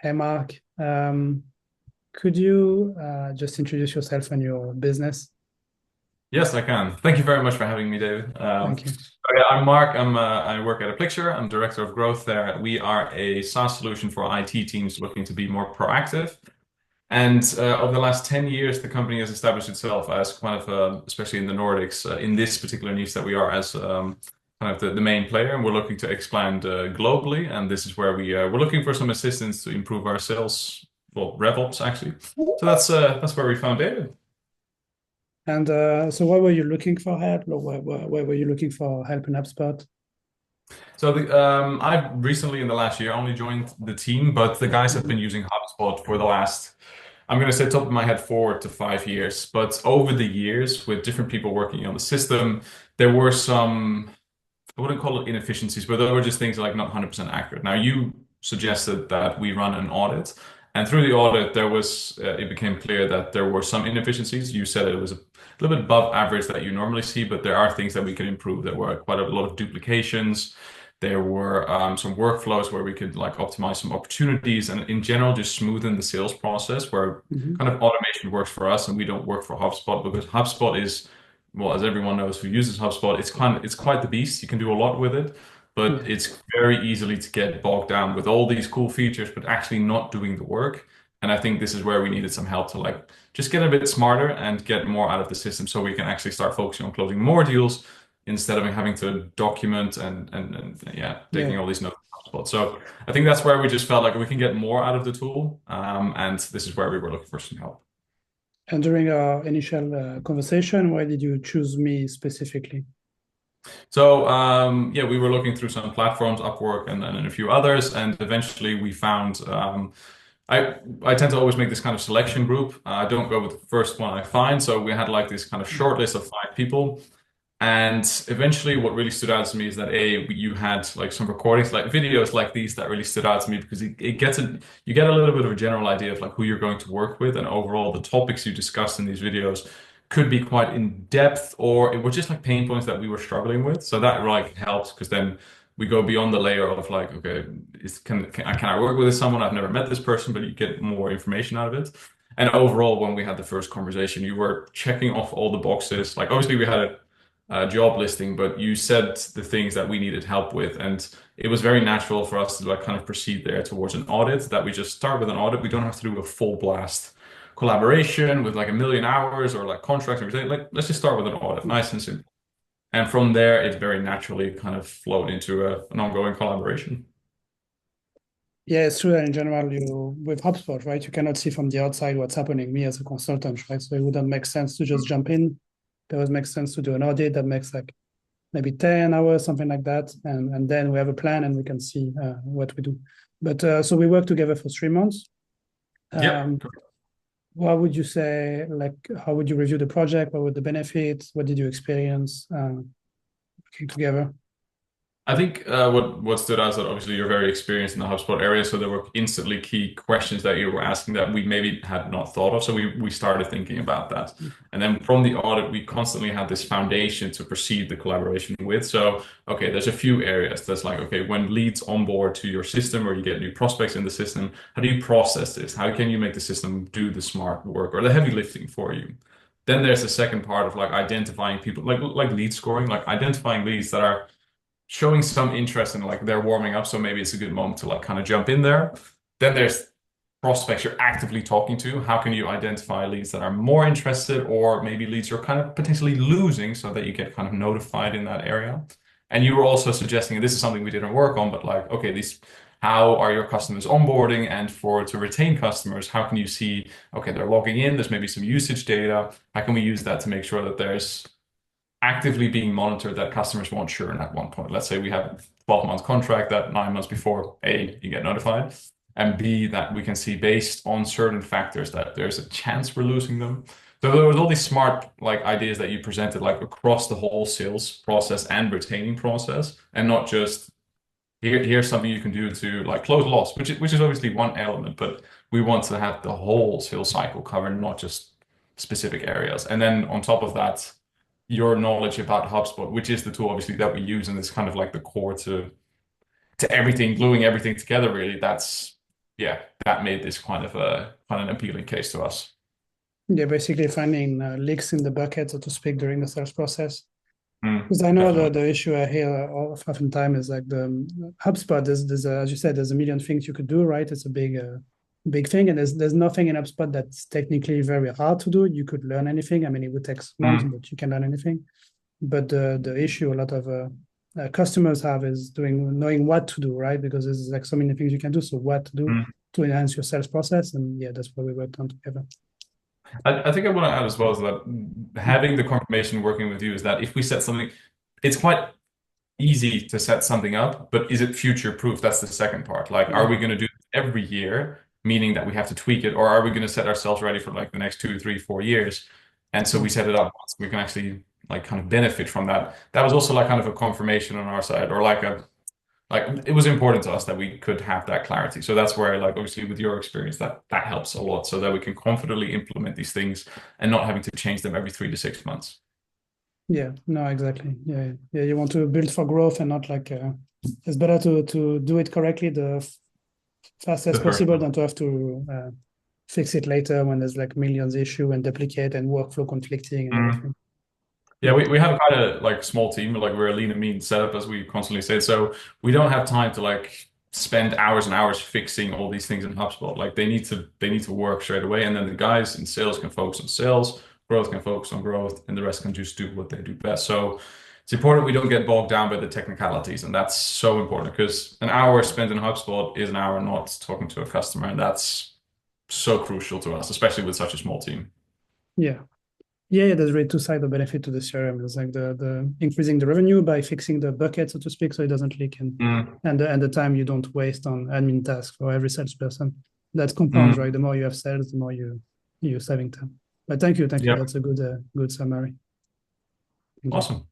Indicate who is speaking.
Speaker 1: Hey, Mark. Could you just introduce yourself and your business?
Speaker 2: Yes, I can. Thank you very much for having me, David.
Speaker 1: Thank you.
Speaker 2: Okay, I'm Mark. I work at Applixer. I'm director of growth there. We are a SaaS solution for IT teams looking to be more proactive. And over the last 10 years, the company has established itself as kind of, especially in the Nordics, in this particular niche that we are as kind of the main player. And we're looking to expand globally. And this is where we're looking for some assistance to improve our sales, well, RevOps actually. So that's where we found David.
Speaker 1: And so, why were you looking for help, or why were you looking for help in HubSpot?
Speaker 2: So I've recently in the last year only joined the team, but the guys have been
Speaker 1: Mhm.
Speaker 2: using HubSpot for the last, I'm going to say top of my head, 4 to 5 years. But over the years, with different people working on the system, there were some, I wouldn't call it inefficiencies, but there were just things like not 100% accurate. Now, you suggested that we run an audit, and through the audit, it became clear that there were some inefficiencies. You said it was a little bit above average that you normally see, but there are things that we could improve. There were quite a lot of duplications. There were some workflows where we could like optimize some opportunities and in general just smoothen the sales process where
Speaker 1: Mhm.
Speaker 2: kind of automation works for us and we don't work for HubSpot because HubSpot is, well, as everyone knows who uses HubSpot, it's quite the beast. You can do a lot with it, but
Speaker 1: Yeah.
Speaker 2: it's very easily to get bogged down with all these cool features, but actually not doing the work. And I think this is where we needed some help to like just get a bit smarter and get more out of the system so we can actually start focusing on closing more deals instead of having to document and yeah,
Speaker 1: Yeah.
Speaker 2: taking all these notes. So I think that's where we just felt like we can get more out of the tool. And this is where we were looking for some help.
Speaker 1: And during our initial conversation, why did you choose me specifically?
Speaker 2: So yeah, we were looking through some platforms, Upwork and a few others, and eventually we found I tend to always make this kind of selection group. I don't go with the first one I find. So we had like this kind of short list of 5 people. And eventually, what really stood out to me is that you had like some recordings, like videos like these that really stood out to me because you get a little bit of a general idea of like who you're going to work with, and overall the topics you discussed in these videos could be quite in depth, or it was just like pain points that we were struggling with. So that like helps because then we go beyond the layer of like, okay, can I work with someone? I've never met this person, but you get more information out of it. And overall, when we had the first conversation, you were checking off all the boxes. Like obviously we had a job listing, but you said the things that we needed help with, and it was very natural for us to like kind of proceed there towards an audit. That we just start with an audit. We don't have to do a full blast collaboration with like a million hours or like contracts and everything. Like let's just start with an audit, nice and simple. And from there, it very naturally kind of flowed into an ongoing collaboration.
Speaker 1: Yeah, it's true that in general, you with HubSpot, right? You cannot see from the outside what's happening. Me as a consultant, right? So it wouldn't make sense to just jump in. There would make sense to do an audit that makes like maybe 10 hours, something like that. And then we have a plan and we can see what we do. But so we worked together for 3 months.
Speaker 2: Yep.
Speaker 1: Um, what would you say, like, how would you review the project? What were the benefits? What did you experience working together?
Speaker 2: I think what stood out is that obviously you're very experienced in the HubSpot area, so there were instantly key questions that you were asking that we maybe had not thought of. So we started thinking about that, and then from the audit, we constantly had this foundation to proceed the collaboration with. So okay, there's a few areas that's like okay, when leads onboard to your system or you get new prospects in the system, how do you process this? How can you make the system do the smart work or the heavy lifting for you? Then there's the second part of like identifying people, like lead scoring, like identifying leads that are showing some interest in like they're warming up, so maybe it's a good moment to like kind of jump in there. Then there's prospects you're actively talking to. How can you identify leads that are more interested, or maybe leads you're kind of potentially losing so that you get kind of notified in that area? And you were also suggesting, and this is something we didn't work on, but like, okay, these how are your customers onboarding? And for to retain customers, how can you see, okay, they're logging in, there's maybe some usage data. How can we use that to make sure that there's actively being monitored that customers won't churn at one point. Let's say we have a 12-month contract that 9 months before, A, you get notified, and B, that we can see based on certain factors that there's a chance we're losing them. So there was all these smart like ideas that you presented like across the whole sales process and retaining process, and not just here's something you can do to like close loss, which is obviously one element, but we want to have the whole sales cycle covered, not just specific areas. And then on top of that, your knowledge about HubSpot, which is the tool obviously that we use, and it's kind of like the core to everything, gluing everything together, really, that made this kind of an appealing case to us.
Speaker 1: Yeah, basically finding leaks in the bucket, so to speak, during the sales process.
Speaker 2: Mm,
Speaker 1: Because I know
Speaker 2: definitely.
Speaker 1: the issue I hear oftentimes is like the HubSpot. As you said, there's a million things you could do, right? It's a big thing, and there's nothing in HubSpot that's technically very hard to do. You could learn anything. I mean, it would take months,
Speaker 2: Mm,
Speaker 1: but you can learn anything. But the issue a lot of customers have is knowing what to do, right? Because there's like so many things you can do. So what to do
Speaker 2: mm.
Speaker 1: to enhance your sales process, and yeah, that's what we worked on together.
Speaker 2: I think I want to add as well is that having the confirmation working with you is that if we set something, it's quite easy to set something up, but is it future proof? That's the second part. Like, are
Speaker 1: Yeah,
Speaker 2: we going to do it every year, meaning that we have to tweak it, or are we going to set ourselves ready for like the next 2, 3, 4 years? And so we set it up once we can actually like kind of benefit from that. That was also like kind of a confirmation on our side, or like it was important to us that we could have that clarity. So that's where like obviously with your experience that helps a lot, so that we can confidently implement these things and not having to change them every 3 to 6 months.
Speaker 1: yeah, no, exactly. Yeah, yeah. You want to build for growth and not like it's better to do it correctly fastest
Speaker 2: The first
Speaker 1: possible
Speaker 2: one.
Speaker 1: than to have to fix it later when there's like millions issue and duplicate and workflow conflicting and
Speaker 2: Mm.
Speaker 1: everything.
Speaker 2: Yeah,
Speaker 1: Yeah,
Speaker 2: we have kind of like small team, like we're a lean and mean setup, as we constantly say. So we don't have time to like spend hours and hours fixing all these things in HubSpot. Like they need to work straight away, and then the guys in sales can focus on sales, growth can focus on growth, and the rest can just do what they do best. So it's important we don't get bogged down by the technicalities, and that's so important because an hour spent in HubSpot is an hour not talking to a customer, and that's so crucial to us, especially with such a small team.
Speaker 1: yeah. Yeah, yeah, there's really two sides of benefit to the CRM. It's like the increasing the revenue by fixing the bucket, so to speak, so it doesn't leak,
Speaker 2: Mm,
Speaker 1: and the time you don't waste on admin tasks for every salesperson. That compounds,
Speaker 2: mm,
Speaker 1: right? The more you have sales, the more you're saving time. But thank you.
Speaker 2: yeah,
Speaker 1: That's a good summary. Thank you.
Speaker 2: awesome.